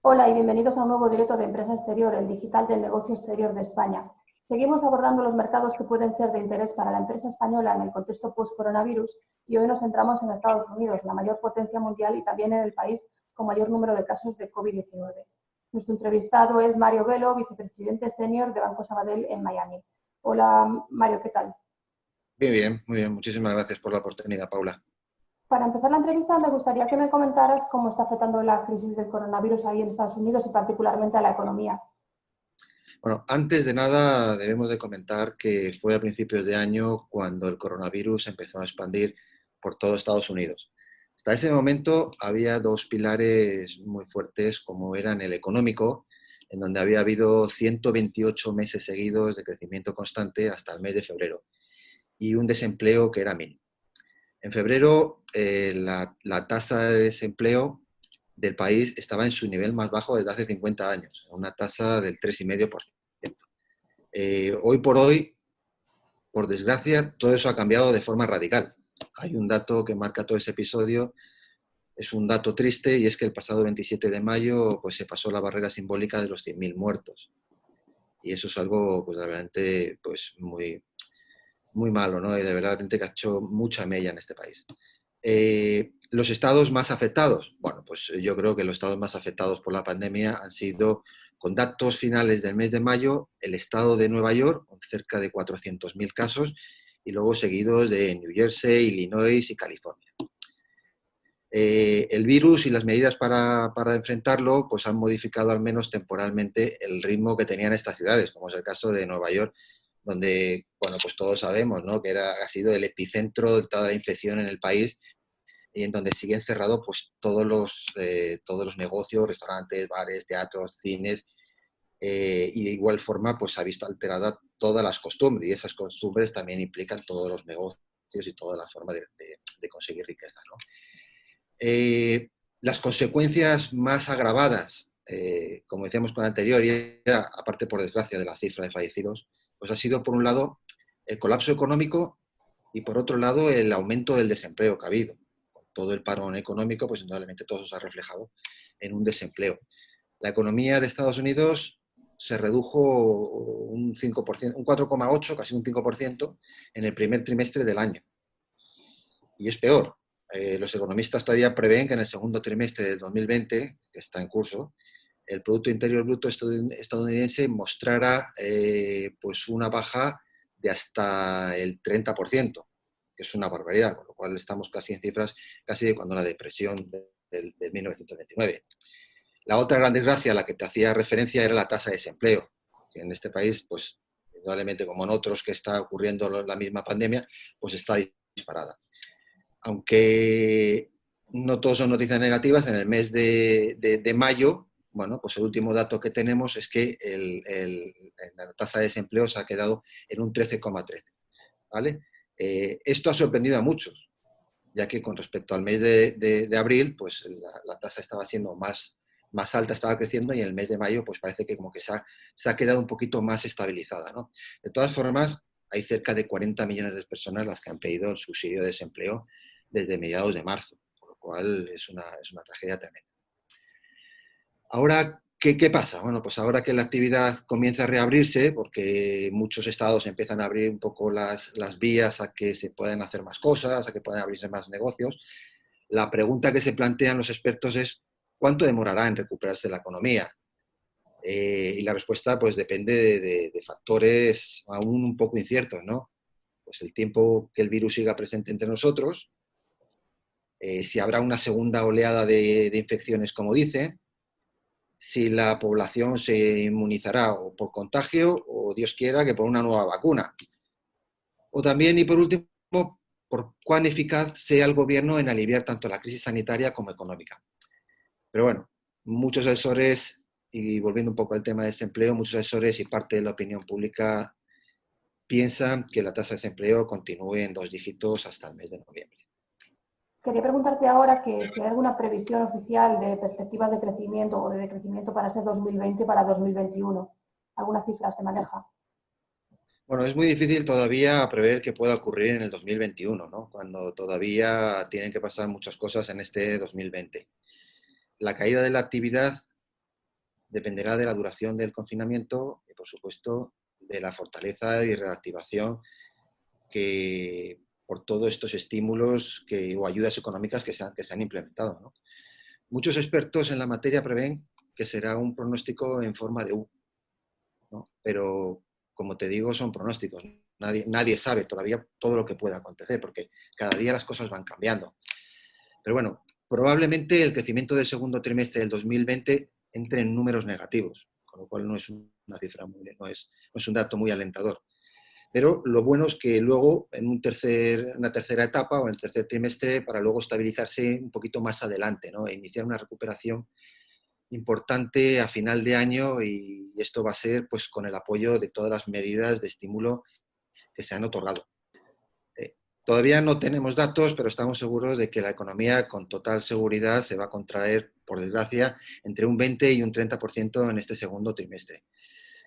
Hola y bienvenidos a un nuevo directo de Empresa Exterior, el digital del negocio exterior de España. Seguimos abordando los mercados que pueden ser de interés para la empresa española en el contexto post-coronavirus y hoy nos centramos en Estados Unidos, la mayor potencia mundial y también en el país con mayor número de casos de COVID-19. Nuestro entrevistado es Mario Velo, vicepresidente senior de Banco Sabadell en Miami. Hola Mario, ¿qué tal? Muy bien. Muchísimas gracias por la oportunidad, Paula. Para empezar la entrevista, me gustaría que me comentaras cómo está afectando la crisis del coronavirus ahí en Estados Unidos y particularmente a la economía. Bueno, antes de nada debemos de comentar que fue a principios de año cuando el coronavirus empezó a expandir por todo Estados Unidos. Hasta ese momento había dos pilares muy fuertes como eran el económico, en donde había habido 128 meses seguidos de crecimiento constante hasta el mes de febrero y un desempleo que era mínimo. En febrero la tasa de desempleo del país estaba en su nivel más bajo desde hace 50 años, una tasa del 3,5%. Hoy por hoy, por desgracia, todo eso ha cambiado de forma radical. Hay un dato que marca todo ese episodio, es un dato triste, y es que el pasado 27 de mayo pues, se pasó la barrera simbólica de los 100.000 muertos. Y eso es algo pues, realmente pues, muy malo, ¿no? Y de verdad que ha hecho mucha mella en este país. Los estados más afectados, bueno, pues yo creo que los estados más afectados por la pandemia han sido, con datos finales del mes de mayo, el estado de Nueva York, con cerca de 400.000 casos, y luego seguidos de New Jersey, Illinois y California. El virus y las medidas para enfrentarlo pues han modificado al menos temporalmente el ritmo que tenían estas ciudades, como es el caso de Nueva York, donde, bueno, pues todos sabemos, ¿no?, que ha sido el epicentro de toda la infección en el país, y en donde siguen cerrados pues, todos los negocios, restaurantes, bares, teatros, cines, y de igual forma pues, ha visto alterada todas las costumbres, y esas costumbres también implican todos los negocios y toda la forma de conseguir riqueza, ¿no? Las consecuencias más agravadas, como decíamos con anterioridad, aparte por desgracia de la cifra de fallecidos, pues ha sido por un lado el colapso económico y por otro lado el aumento del desempleo que ha habido. Con todo el parón económico, pues indudablemente todo eso se ha reflejado en un desempleo. La economía de Estados Unidos se redujo un 5%, un 4,8%, casi un 5% en el primer trimestre del año. Y es peor. Los economistas todavía prevén que en el segundo trimestre de 2020, que está en curso, el Producto Interior Bruto estadounidense mostrará pues una baja de hasta el 30%, que es una barbaridad, con lo cual estamos casi en cifras casi de cuando la depresión de 1929. La otra gran desgracia a la que te hacía referencia era la tasa de desempleo, que en este país, pues, indudablemente como en otros que está ocurriendo la misma pandemia, pues está disparada. Aunque no todos son noticias negativas, en el mes de mayo, bueno, pues el último dato que tenemos es que la tasa de desempleo se ha quedado en un 13,13, ¿vale? Esto ha sorprendido a muchos, ya que con respecto al mes de abril, pues la tasa estaba siendo más alta, estaba creciendo, y en el mes de mayo pues parece que como que se ha quedado un poquito más estabilizada, ¿no? De todas formas, hay cerca de 40 millones de personas las que han pedido el subsidio de desempleo desde mediados de marzo, por lo cual es una tragedia tremenda. Ahora, ¿qué pasa? Bueno, pues ahora que la actividad comienza a reabrirse, porque muchos estados empiezan a abrir un poco las vías a que se puedan hacer más cosas, a que puedan abrirse más negocios, la pregunta que se plantean los expertos es ¿cuánto demorará en recuperarse la economía? Y la respuesta pues depende de factores aún un poco inciertos, ¿no? Pues el tiempo que el virus siga presente entre nosotros, si habrá una segunda oleada de infecciones, como dice, si la población se inmunizará o por contagio o, Dios quiera, que por una nueva vacuna. O también, y por último, por cuán eficaz sea el gobierno en aliviar tanto la crisis sanitaria como económica. Pero bueno, muchos asesores, y volviendo un poco al tema del desempleo, muchos asesores y parte de la opinión pública piensan que la tasa de desempleo continúe en 2 dígitos hasta el mes de noviembre. Quería preguntarte ahora que si hay alguna previsión oficial de perspectivas de crecimiento o de decrecimiento para ese 2020 para 2021. ¿Alguna cifra se maneja? Bueno, es muy difícil todavía prever qué pueda ocurrir en el 2021, ¿no? Cuando todavía tienen que pasar muchas cosas en este 2020. La caída de la actividad dependerá de la duración del confinamiento y, por supuesto, de la fortaleza y reactivación que por todos estos estímulos o ayudas económicas que se han implementado, ¿no? Muchos expertos en la materia prevén que será un pronóstico en forma de U, ¿no? Pero, como te digo, son pronósticos. Nadie sabe todavía todo lo que pueda acontecer, porque cada día las cosas van cambiando. Pero bueno, probablemente el crecimiento del segundo trimestre del 2020 entre en números negativos, con lo cual no es una cifra no es un dato muy alentador. Pero lo bueno es que luego, en una tercera etapa o en el tercer trimestre, para luego estabilizarse un poquito más adelante, ¿no? E iniciar una recuperación importante a final de año, y esto va a ser pues con el apoyo de todas las medidas de estímulo que se han otorgado. Todavía no tenemos datos, pero estamos seguros de que la economía con total seguridad se va a contraer, por desgracia, entre un 20 y un 30% en este segundo trimestre,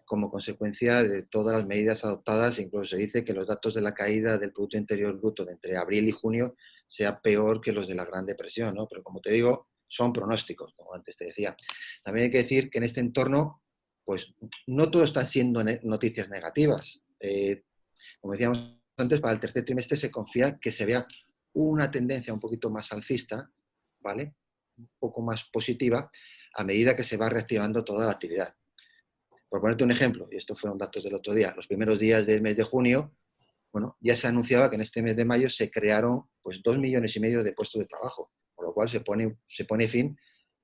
como consecuencia de todas las medidas adoptadas. Incluso se dice que los datos de la caída del Producto Interior Bruto de entre abril y junio sea peor que los de la Gran Depresión, ¿no? Pero, como te digo, son pronósticos, como antes te decía. También hay que decir que en este entorno, pues no todo está siendo noticias negativas. Como decíamos antes, para el tercer trimestre se confía que se vea una tendencia un poquito más alcista, ¿vale? Un poco más positiva, a medida que se va reactivando toda la actividad. Por ponerte un ejemplo, y estos fueron datos del otro día, los primeros días del mes de junio, bueno, ya se anunciaba que en este mes de mayo se crearon pues 2,5 millones de puestos de trabajo, por lo cual se pone fin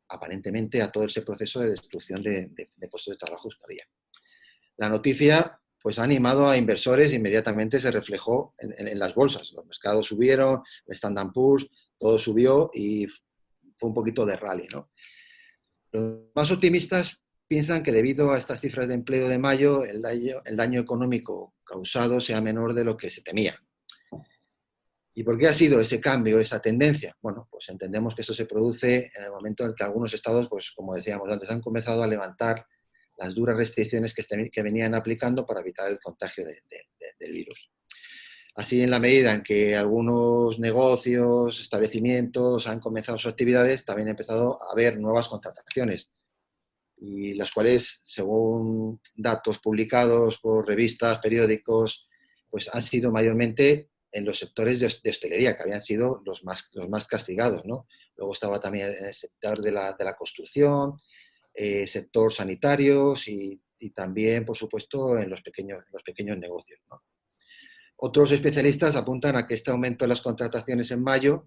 aparentemente a todo ese proceso de destrucción de puestos de trabajo que había. La noticia pues ha animado a inversores, inmediatamente se reflejó en las bolsas. Los mercados subieron, el Standard & Poor's, todo subió y fue un poquito de rally, ¿no? Los más optimistas piensan que, debido a estas cifras de empleo de mayo, el daño económico causado sea menor de lo que se temía. ¿Y por qué ha sido ese cambio, esa tendencia? Bueno, pues entendemos que eso se produce en el momento en el que algunos estados, pues como decíamos antes, han comenzado a levantar las duras restricciones que venían aplicando para evitar el contagio del virus. Así, en la medida en que algunos negocios, establecimientos han comenzado sus actividades, también ha empezado a haber nuevas contrataciones, y las cuales, según datos publicados por revistas, periódicos, pues han sido mayormente en los sectores de hostelería, que habían sido los más castigados, ¿no? Luego estaba también en el sector de la construcción, sector sanitarios y también, por supuesto, en los pequeños negocios, ¿no? Otros especialistas apuntan a que este aumento de las contrataciones en mayo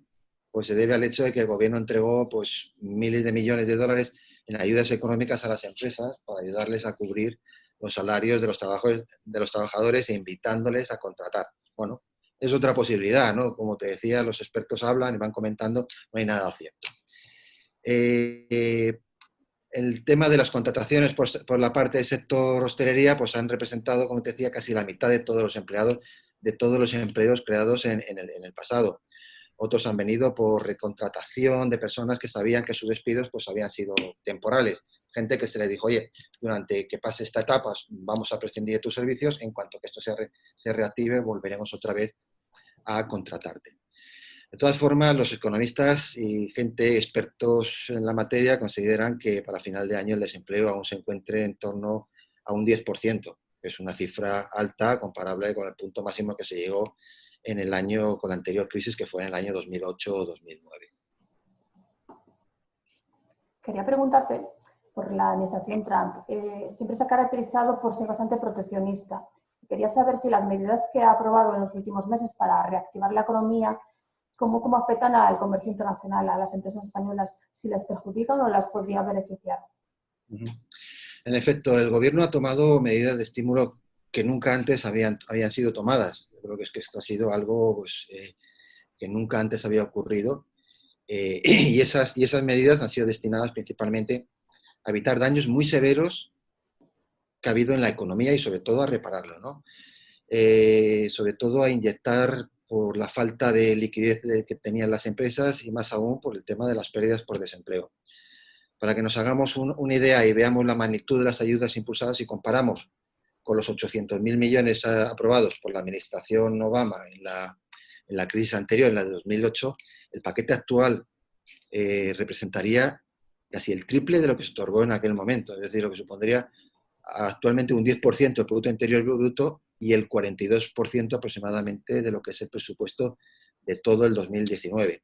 pues se debe al hecho de que el gobierno entregó pues miles de millones de dólares en ayudas económicas a las empresas para ayudarles a cubrir los salarios de los trabajadores, e invitándoles a contratar. Bueno, es otra posibilidad, ¿no? Como te decía, los expertos hablan y van comentando, no hay nada cierto. El tema de las contrataciones por la parte del sector hostelería, pues han representado, como te decía, casi la mitad de todos los empleados, de todos los empleos creados en el pasado. Otros han venido por recontratación de personas que sabían que sus despidos pues habían sido temporales. Gente que se le dijo, oye, durante que pase esta etapa vamos a prescindir de tus servicios, en cuanto que esto se reactive volveremos otra vez a contratarte. De todas formas, los economistas y gente expertos en la materia consideran que para final de año el desempleo aún se encuentre en torno a un 10%, que es una cifra alta comparable con el punto máximo que se llegó con la anterior crisis, que fue en el año 2008 o 2009. Quería preguntarte por la administración Trump. Siempre se ha caracterizado por ser bastante proteccionista. Quería saber si las medidas que ha aprobado en los últimos meses para reactivar la economía, cómo afectan al comercio internacional, a las empresas españolas, si las perjudican o las podría beneficiar. En efecto, el gobierno ha tomado medidas de estímulo que nunca antes habían sido tomadas. Yo creo que esto ha sido algo pues, que nunca antes había ocurrido. Y esas medidas han sido destinadas principalmente a evitar daños muy severos que ha habido en la economía y, sobre todo, a repararlo, ¿no? Sobre todo a inyectar por la falta de liquidez que tenían las empresas, y más aún por el tema de las pérdidas por desempleo. Para que nos hagamos una idea y veamos la magnitud de las ayudas impulsadas, si comparamos con los 800.000 millones aprobados por la administración Obama en la crisis anterior, en la de 2008, el paquete actual representaría casi el triple de lo que se otorgó en aquel momento, es decir, lo que supondría actualmente un 10% del Producto Interior Bruto y el 42% aproximadamente de lo que es el presupuesto de todo el 2019.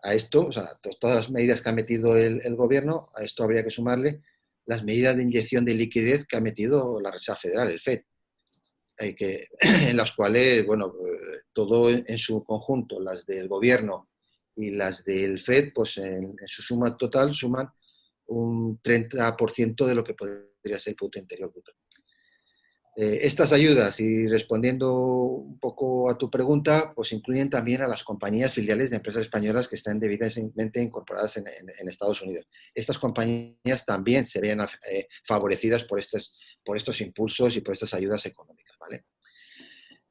A esto, o sea, todas las medidas que ha metido el gobierno, a esto habría que sumarle las medidas de inyección de liquidez que ha metido la Reserva Federal, el FED, en las cuales, bueno, todo en su conjunto, las del gobierno y las del FED, pues en su suma total suman un 30% de lo que podría ser el Producto Interior Bruto. Estas ayudas, y respondiendo un poco a tu pregunta, pues incluyen también a las compañías filiales de empresas españolas que están debidamente incorporadas en Estados Unidos. Estas compañías también se ven favorecidas por estos impulsos y por estas ayudas económicas, ¿vale?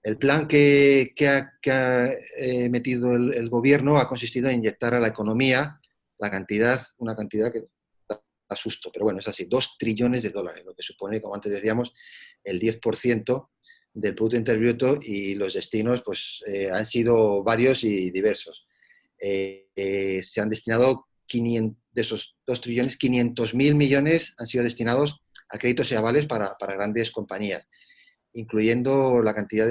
El plan que ha metido el gobierno ha consistido en inyectar a la economía una cantidad que da susto, pero bueno, es así, 2 trillones de dólares, lo que supone, como antes decíamos, el 10% del Producto Interior Bruto, y los destinos pues, han sido varios y diversos. Se han destinado 500, de esos 2 trillones, 500.000 millones han sido destinados a créditos y avales para grandes compañías, incluyendo una cantidad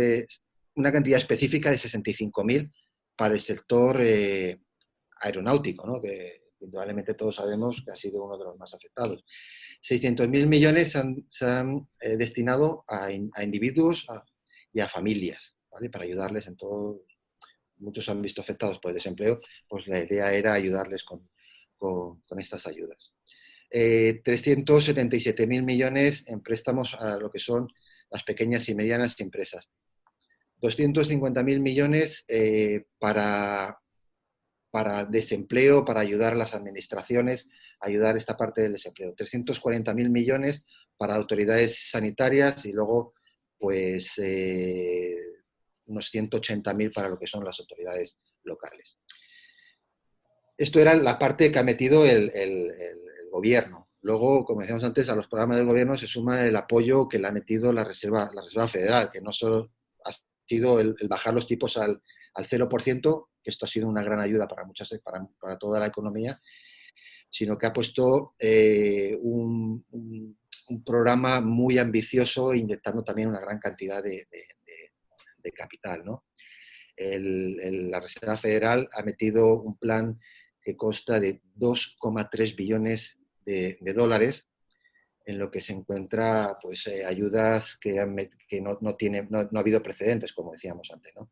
específica de 65.000 para el sector aeronáutico, ¿no? Que indudablemente todos sabemos que ha sido uno de los más afectados. 600.000 millones se han destinado a individuos y a familias, ¿vale? Para ayudarles en todo. Muchos han visto afectados por el desempleo, pues la idea era ayudarles con estas ayudas. 377.000 millones en préstamos a lo que son las pequeñas y medianas empresas. 250.000 millones para desempleo, para ayudar a las administraciones, ayudar esta parte del desempleo. 340.000 millones para autoridades sanitarias y luego, pues, unos 180.000 para lo que son las autoridades locales. Esto era la parte que ha metido el gobierno. Luego, como decíamos antes, a los programas del gobierno se suma el apoyo que le ha metido la Reserva Federal, que no solo ha sido el bajar los tipos al 0%, que esto ha sido una gran ayuda para toda la economía, sino que ha puesto un programa muy ambicioso, inyectando también una gran cantidad de capital, ¿no? La Reserva Federal ha metido un plan que consta de 2,3 billones de dólares, en lo que se encuentra pues, ayudas que no ha habido precedentes, como decíamos antes, ¿no?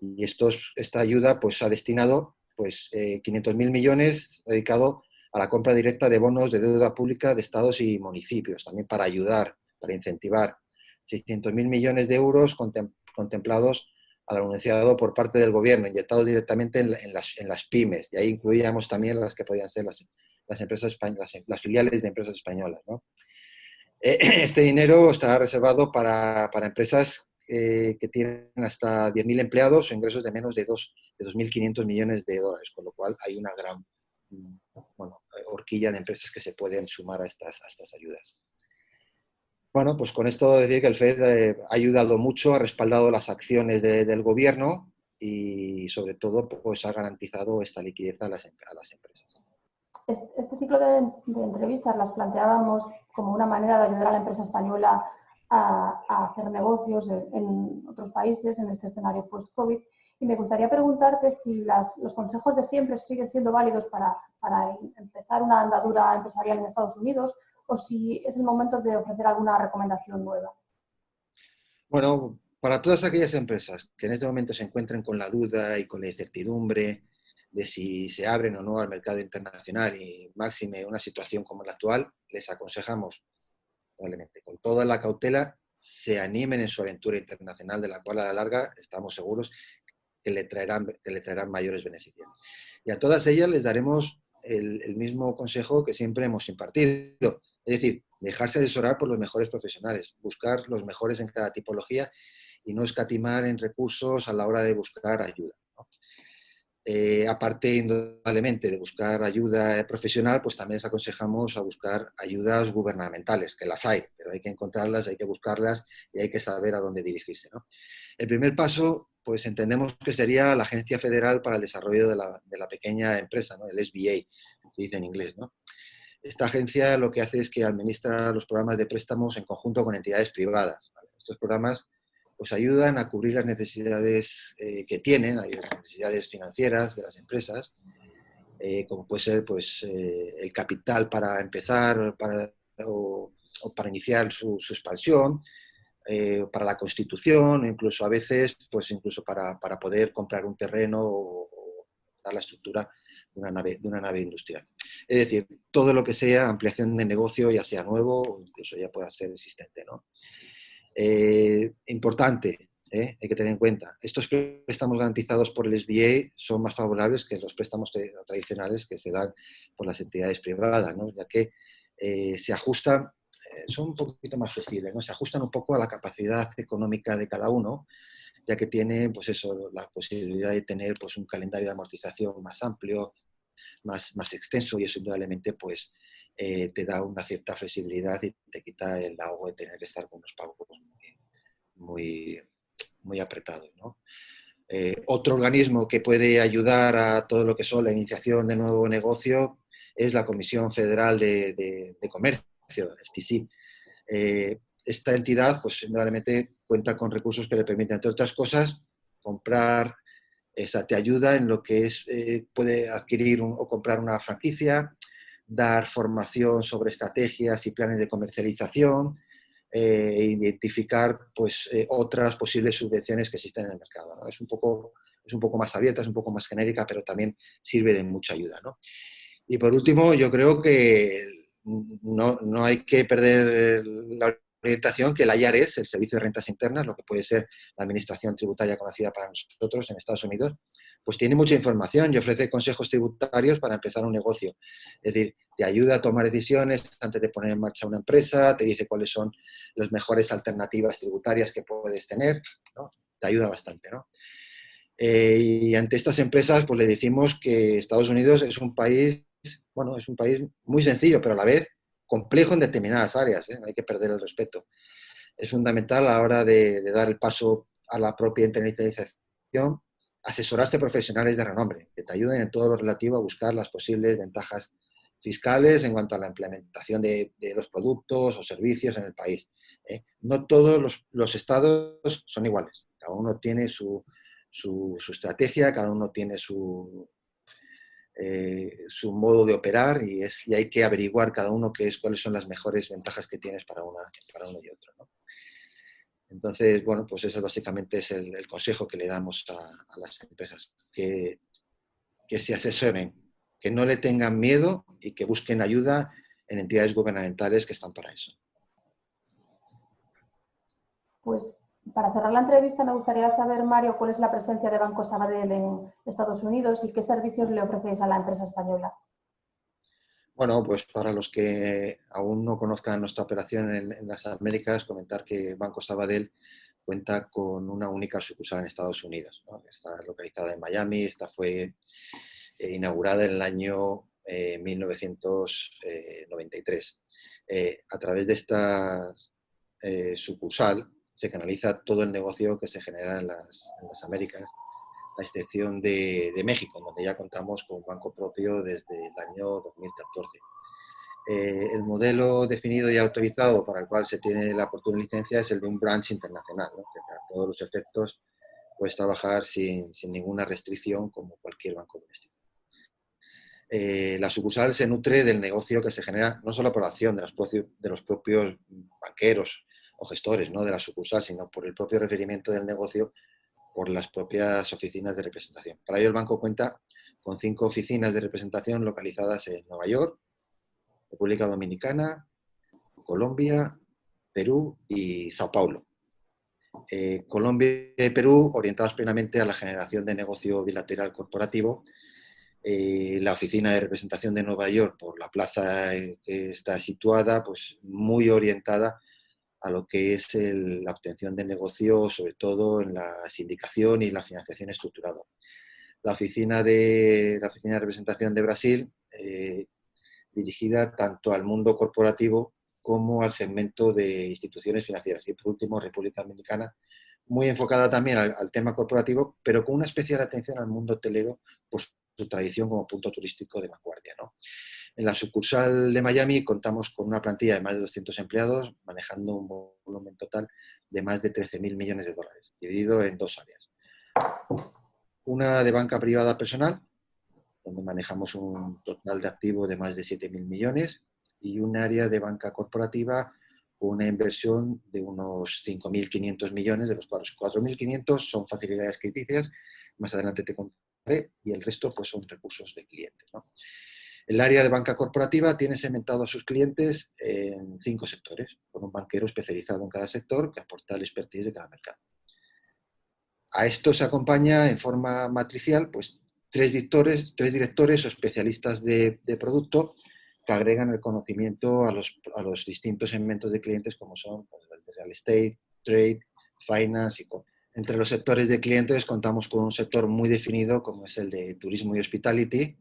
Y esta ayuda pues, ha destinado pues, 500.000 millones dedicado a la compra directa de bonos de deuda pública de estados y municipios, también para ayudar, para incentivar. 600.000 millones de euros contemplados al anunciado por parte del gobierno, inyectados directamente en las pymes, y ahí incluíamos también las que podían ser las empresas españolas, las filiales de empresas españolas, ¿no? Este dinero estará reservado para empresas que tienen hasta 10.000 empleados o ingresos de menos de 2.500 millones de dólares, con lo cual hay una gran horquilla de empresas que se pueden sumar a estas ayudas. Bueno, pues con esto decir que el FED ha ayudado mucho, ha respaldado las acciones del gobierno y sobre todo pues ha garantizado esta liquidez a las empresas. Este ciclo de entrevistas las planteábamos como una manera de ayudar a la empresa española a hacer negocios en otros países en este escenario post-COVID. Y me gustaría preguntarte si los consejos de siempre siguen siendo válidos para empezar una andadura empresarial en Estados Unidos, o si es el momento de ofrecer alguna recomendación nueva. Bueno, para todas aquellas empresas que en este momento se encuentren con la duda y con la incertidumbre de si se abren o no al mercado internacional, y máxime una situación como la actual, les aconsejamos, probablemente con toda la cautela, se animen en su aventura internacional, de la cual a la larga estamos seguros que le traerán mayores beneficios. Y a todas ellas les daremos el mismo consejo que siempre hemos impartido, es decir, dejarse asesorar por los mejores profesionales, buscar los mejores en cada tipología y no escatimar en recursos a la hora de buscar ayuda, ¿no? Aparte, indudablemente, de buscar ayuda profesional, pues también les aconsejamos a buscar ayudas gubernamentales, que las hay, pero hay que encontrarlas, hay que buscarlas y hay que saber a dónde dirigirse, ¿no? El primer paso, pues entendemos que sería la Agencia Federal para el Desarrollo de la Pequeña Empresa, ¿no? El SBA, se dice en inglés, ¿no? Esta agencia lo que hace es que administra los programas de préstamos en conjunto con entidades privadas, ¿vale? Estos programas pues ayudan a cubrir las necesidades que tienen, hay necesidades financieras de las empresas, como puede ser pues, el capital para empezar o para iniciar su expansión, para la constitución, incluso a veces, pues incluso para poder comprar un terreno o dar la estructura de una nave industrial. Es decir, todo lo que sea ampliación de negocio, ya sea nuevo o incluso ya pueda ser existente, ¿no? Importante, hay que tener en cuenta, estos préstamos garantizados por el SBA son más favorables que los préstamos tradicionales que se dan por las entidades privadas, ¿no? Ya que se ajustan, son un poquito más flexibles, ¿no? Se ajustan un poco a la capacidad económica de cada uno, ya que tienen pues eso, la posibilidad de tener pues, un calendario de amortización más amplio, más extenso, y eso indudablemente pues, te da una cierta flexibilidad y te quita el ahogo de tener que estar con unos pagos muy, muy apretados, ¿no? Otro organismo que puede ayudar a todo lo que son la iniciación de nuevo negocio es la Comisión Federal de Comercio, FTC. Esta entidad, pues, indudablemente cuenta con recursos que le permiten, entre otras cosas, comprar, te ayuda en lo que es, puede adquirir o comprar una franquicia, dar formación sobre estrategias y planes de comercialización, e identificar pues, otras posibles subvenciones que existen en el mercado, ¿no? Es un poco más abierta, es un poco más genérica, pero también sirve de mucha ayuda, ¿no? Y por último, yo creo que no hay que perder la orientación que la IRS, el Servicio de Rentas Internas, lo que puede ser la administración tributaria conocida para nosotros en Estados Unidos, pues tiene mucha información y ofrece consejos tributarios para empezar un negocio. Es decir, te ayuda a tomar decisiones antes de poner en marcha una empresa, te dice cuáles son las mejores alternativas tributarias que puedes tener, ¿no? Te ayuda bastante, ¿no? Y ante estas empresas, pues le decimos que Estados Unidos es un país, bueno, es un país muy sencillo, pero a la vez complejo en determinadas áreas, ¿eh? No hay que perder el respeto. Es fundamental a la hora de dar el paso a la propia internacionalización, asesorarse profesionales de renombre, que te ayuden en todo lo relativo a buscar las posibles ventajas fiscales en cuanto a la implementación de los productos o servicios en el país. No todos los estados son iguales, cada uno tiene su estrategia, cada uno tiene su modo de operar y hay que averiguar cada uno cuáles son las mejores ventajas que tienes para uno y otro, ¿no? Entonces, bueno, pues eso básicamente es el consejo que le damos a las empresas, que se asesoren, que no le tengan miedo y que busquen ayuda en entidades gubernamentales que están para eso. Pues para cerrar la entrevista me gustaría saber, Mario, cuál es la presencia de Banco Sabadell en Estados Unidos y qué servicios le ofrecéis a la empresa española. Bueno, pues para los que aún no conozcan nuestra operación en las Américas, comentar que Banco Sabadell cuenta con una única sucursal en Estados Unidos, ¿no? Está localizada en Miami, esta fue inaugurada en el año 1993. A través de esta sucursal se canaliza todo el negocio que se genera en las Américas, a excepción de México, donde ya contamos con un banco propio desde el año 2014. El modelo definido y autorizado para el cual se tiene la oportuna licencia es el de un branch internacional, ¿no? Que para todos los efectos puedes trabajar sin ninguna restricción como cualquier banco doméstico. La sucursal se nutre del negocio que se genera no solo por la acción de los propios banqueros o gestores, ¿no?, de la sucursal, sino por el propio requerimiento del negocio por las propias oficinas de representación. Para ello el banco cuenta con 5 oficinas de representación localizadas en Nueva York, República Dominicana, Colombia, Perú y Sao Paulo. Colombia y Perú orientados plenamente a la generación de negocio bilateral corporativo. La oficina de representación de Nueva York, por la plaza en que está situada, pues muy orientada a lo que es la obtención de negocio, sobre todo en la sindicación y la financiación estructurada. la oficina de representación de Brasil, dirigida tanto al mundo corporativo como al segmento de instituciones financieras. Y por último, República Dominicana, muy enfocada también al tema corporativo, pero con una especial atención al mundo hotelero por su tradición como punto turístico de vanguardia, ¿no? En la sucursal de Miami contamos con una plantilla de más de 200 empleados, manejando un volumen total de más de 13.000 millones de dólares, dividido en dos áreas. Una de banca privada personal, donde manejamos un total de activos de más de 7.000 millones, y un área de banca corporativa con una inversión de unos 5.500 millones, de los cuales 4.500 son facilidades crediticias, más adelante te contaré, y el resto pues son recursos de clientes, ¿no? El área de banca corporativa tiene segmentado a sus clientes en 5 sectores, con un banquero especializado en cada sector que aporta el expertise de cada mercado. A esto se acompaña en forma matricial pues, tres directores o especialistas de producto que agregan el conocimiento a los distintos segmentos de clientes como son pues, el de real estate, trade, finance y commerce. Entre los sectores de clientes contamos con un sector muy definido como es el de turismo y hospitality,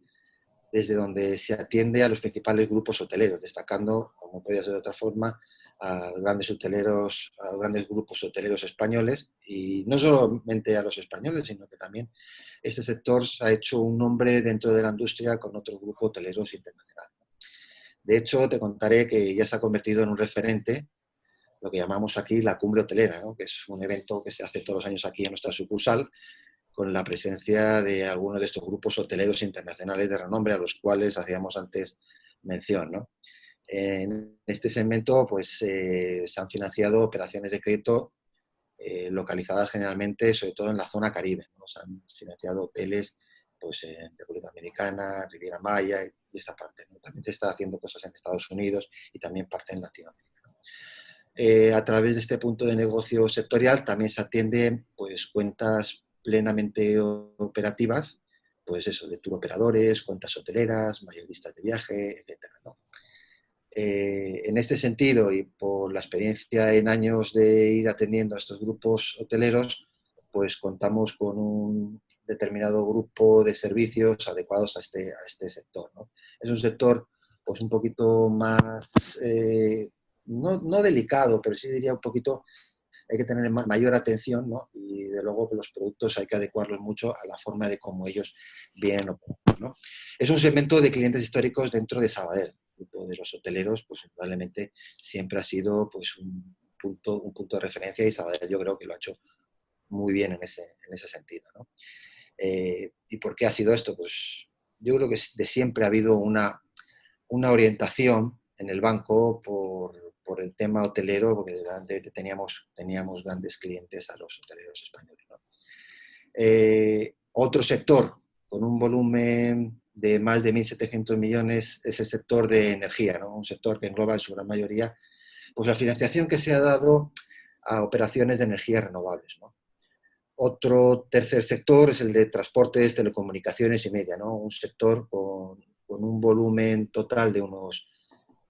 desde donde se atiende a los principales grupos hoteleros, destacando, como podía ser de otra forma, a grandes grupos hoteleros españoles, y no solamente a los españoles, sino que también este sector se ha hecho un nombre dentro de la industria con otros grupos hoteleros internacionales. De hecho, te contaré que ya se ha convertido en un referente, lo que llamamos aquí la cumbre hotelera, ¿no? Que es un evento que se hace todos los años aquí en nuestra sucursal, con la presencia de algunos de estos grupos hoteleros internacionales de renombre a los cuales hacíamos antes mención, ¿no? En este segmento pues, se han financiado operaciones de crédito localizadas generalmente, sobre todo en la zona Caribe, ¿no? Se han financiado hoteles pues, en República Dominicana, Riviera Maya y esta parte, ¿no? También se está haciendo cosas en Estados Unidos y también parte en Latinoamérica. A través de este punto de negocio sectorial también se atienden pues, cuentas plenamente operativas, pues eso, de tour operadores, cuentas hoteleras, mayoristas de viaje, etcétera, ¿no? En este sentido, y por la experiencia en años de ir atendiendo a estos grupos hoteleros, pues contamos con un determinado grupo de servicios adecuados a este sector, ¿no? Es un sector pues un poquito más, no delicado, pero sí diría un poquito, hay que tener mayor atención, ¿no? Y de luego los productos hay que adecuarlos mucho a la forma de cómo ellos vienen operando, ¿no? Es un segmento de clientes históricos dentro de Sabadell. El grupo de los hoteleros, pues probablemente siempre ha sido pues, un punto de referencia, y Sabadell yo creo que lo ha hecho muy bien en ese sentido, ¿no? ¿Y por qué ha sido esto? Pues yo creo que de siempre ha habido una orientación en el banco por el tema hotelero, porque delante teníamos grandes clientes a los hoteleros españoles, ¿no? Otro sector con un volumen de más de 1.700 millones es el sector de energía, ¿no? Un sector que engloba en su gran mayoría pues, la financiación que se ha dado a operaciones de energías renovables, ¿no? Otro tercer sector es el de transportes, telecomunicaciones y media, ¿no? Un sector con un volumen total de unos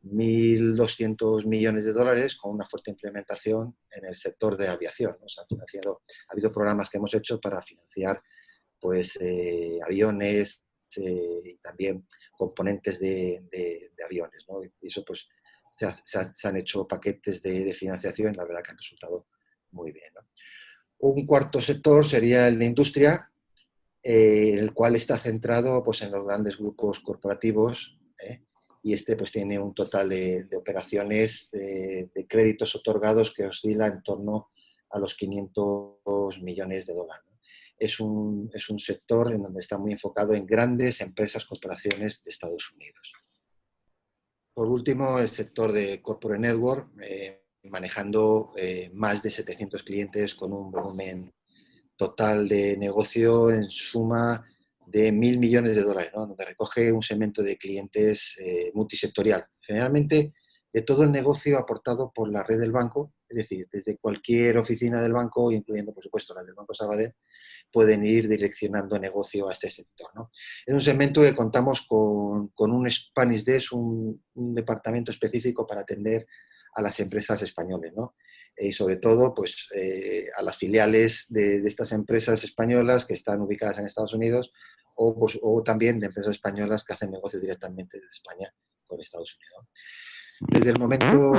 1.200 millones de dólares, con una fuerte implementación en el sector de aviación, ¿no? Se han financiado, ha habido programas que hemos hecho para financiar pues, aviones y también componentes de aviones, ¿no? Y eso pues se han hecho paquetes de financiación y la verdad que han resultado muy bien, ¿no? Un cuarto sector sería el de industria, el cual está centrado pues, en los grandes grupos corporativos, y este pues, tiene un total de operaciones de créditos otorgados que oscila en torno a los 500 millones de dólares, ¿no? Es un sector en donde está muy enfocado en grandes empresas, corporaciones de Estados Unidos. Por último, el sector de Corporate Network, manejando más de 700 clientes con un volumen total de negocio en suma de 1.000 millones de dólares, ¿no? Donde recoge un segmento de clientes multisectorial. Generalmente de todo el negocio aportado por la red del banco, es decir, desde cualquier oficina del banco, incluyendo por supuesto la del Banco Sabadell, pueden ir direccionando negocio a este sector, ¿no? Es un segmento que contamos con un Spanish Desk, un departamento específico para atender a las empresas españoles, ¿no? y sobre todo pues, a las filiales de estas empresas españolas que están ubicadas en Estados Unidos o también de empresas españolas que hacen negocios directamente desde España con Estados Unidos. Desde el momento,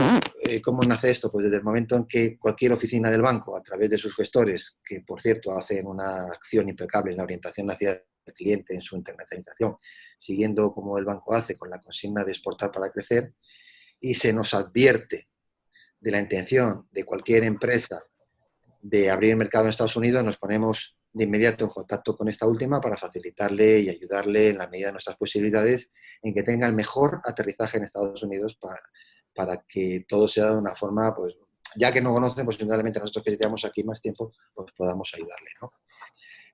¿cómo nace esto? Pues desde el momento en que cualquier oficina del banco, a través de sus gestores, que por cierto hacen una acción impecable en la orientación hacia el cliente, en su internacionalización, siguiendo como el banco hace con la consigna de exportar para crecer, y se nos advierte de la intención de cualquier empresa de abrir el mercado en Estados Unidos, nos ponemos de inmediato en contacto con esta última para facilitarle y ayudarle en la medida de nuestras posibilidades en que tenga el mejor aterrizaje en Estados Unidos para que todo sea de una forma, pues, ya que no conocen, pues indudablemente nosotros que llevamos aquí más tiempo, pues podamos ayudarle, ¿no?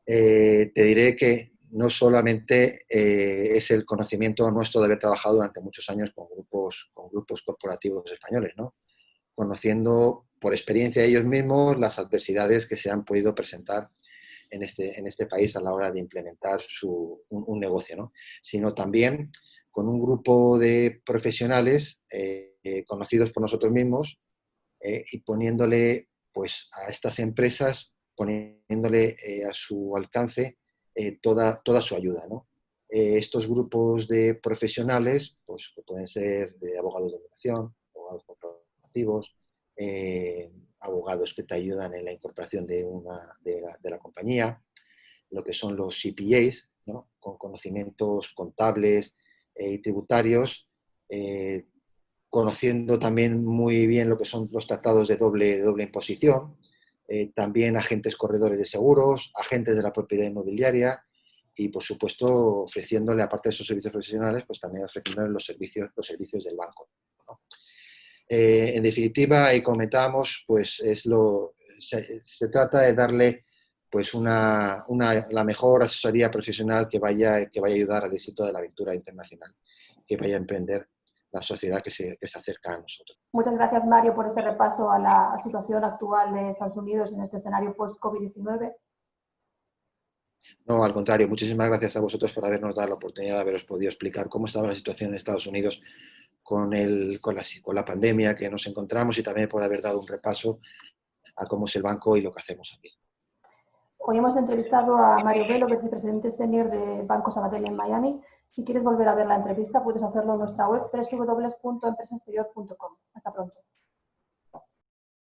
Te diré que no solamente es el conocimiento nuestro de haber trabajado durante muchos años con grupos corporativos españoles, ¿no? Conociendo por experiencia ellos mismos las adversidades que se han podido presentar en este país a la hora de implementar un negocio, ¿no? Sino también con un grupo de profesionales conocidos por nosotros mismos y poniéndole pues, a estas empresas, poniéndole a su alcance toda su ayuda, ¿no? Estos grupos de profesionales, pues, que pueden ser de abogados de obligación, abogados corporativos, abogados que te ayudan en la incorporación de la compañía, lo que son los CPAs, ¿no? Con conocimientos contables y tributarios, conociendo también muy bien lo que son los tratados de doble imposición, también agentes corredores de seguros, agentes de la propiedad inmobiliaria y, por supuesto, ofreciéndole, aparte de esos servicios profesionales, pues también ofreciéndole los servicios del banco, ¿no? En definitiva, y comentábamos, pues se trata de darle pues la mejor asesoría profesional que vaya a ayudar al éxito de la aventura internacional, que vaya a emprender la sociedad que se acerca a nosotros. Muchas gracias, Mario, por este repaso a la situación actual de Estados Unidos en este escenario post-COVID-19. No, al contrario, muchísimas gracias a vosotros por habernos dado la oportunidad de haberos podido explicar cómo estaba la situación en Estados Unidos con la pandemia que nos encontramos y también por haber dado un repaso a cómo es el banco y lo que hacemos aquí. Hoy hemos entrevistado a Mario Velo, vicepresidente senior de Banco Sabadell en Miami. Si quieres volver a ver la entrevista, puedes hacerlo en nuestra web www.empresaexterior.com. Hasta pronto.